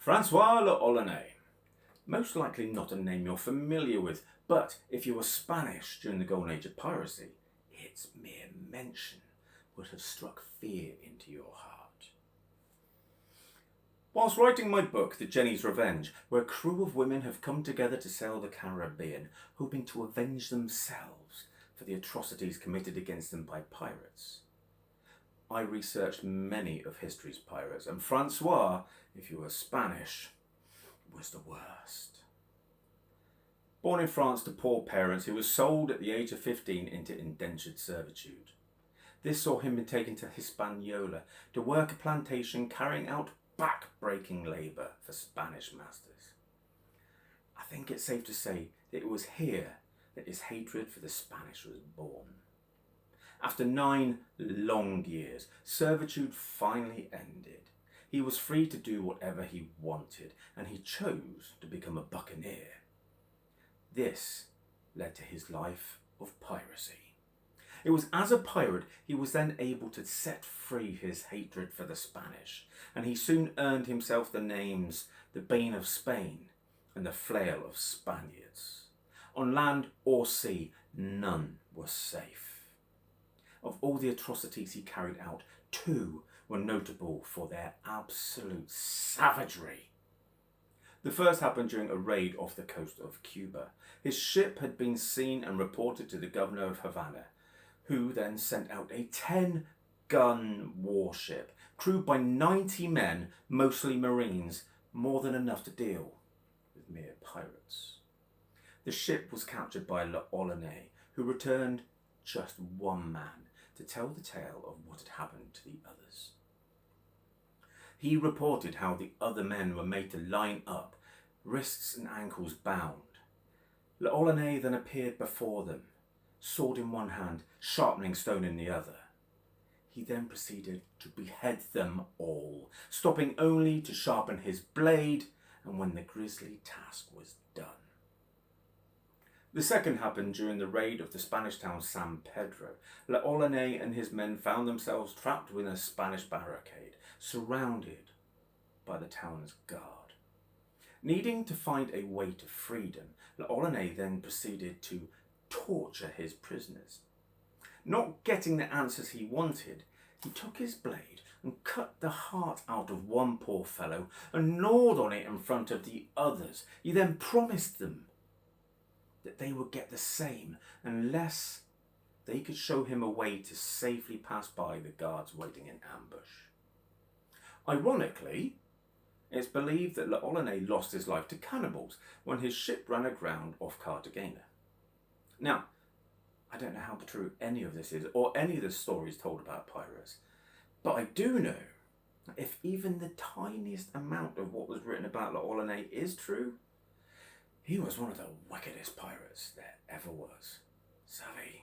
François L'Olonnias. Most likely not a name you're familiar with, but if you were Spanish during the golden age of piracy, its mere mention would have struck fear into your heart. Whilst writing my book, The Jenny's Revenge, where a crew of women have come together to sail the Caribbean, hoping to avenge themselves for the atrocities committed against them by pirates, I researched many of history's pirates, and Francois, if you were Spanish, was the worst. Born in France to poor parents, he was sold at the age of 15 into indentured servitude. This saw him be taken to Hispaniola to work a plantation carrying out back-breaking labour for Spanish masters. I think it's safe to say that it was here that his hatred for the Spanish was born. After 9 long years, servitude finally ended. He was free to do whatever he wanted, and he chose to become a buccaneer. This led to his life of piracy. It was as a pirate he was then able to set free his hatred for the Spanish, and he soon earned himself the names the Bane of Spain and the Flail of Spaniards. On land or sea, none was safe. Of all the atrocities he carried out, 2 were notable for their absolute savagery. The first happened during a raid off the coast of Cuba. His ship had been seen and reported to the governor of Havana, who then sent out a 10-gun warship, crewed by 90 men, mostly Marines, more than enough to deal with mere pirates. The ship was captured by L'Olonnias, who returned just 1 man to tell the tale of what had happened to the others. He reported how the other men were made to line up, wrists and ankles bound. L'Olonnias then appeared before them, sword in one hand, sharpening stone in the other. He then proceeded to behead them all, stopping only to sharpen his blade, and when the grisly task was done. The second happened during the raid of the Spanish town San Pedro. L'Olonnias and his men found themselves trapped within a Spanish barricade, surrounded by the town's guard. Needing to find a way to freedom, L'Olonnias then proceeded to torture his prisoners. Not getting the answers he wanted, he took his blade and cut the heart out of one poor fellow and gnawed on it in front of the others. He then promised them that they would get the same unless they could show him a way to safely pass by the guards waiting in ambush. Ironically, it's believed that L'Olonnias lost his life to cannibals when his ship ran aground off Cartagena. Now, I don't know how true any of this is, or any of the stories told about pirates, but I do know that if even the tiniest amount of what was written about L'Olonnias is true, he was one of the wickedest pirates there ever was. Savvy.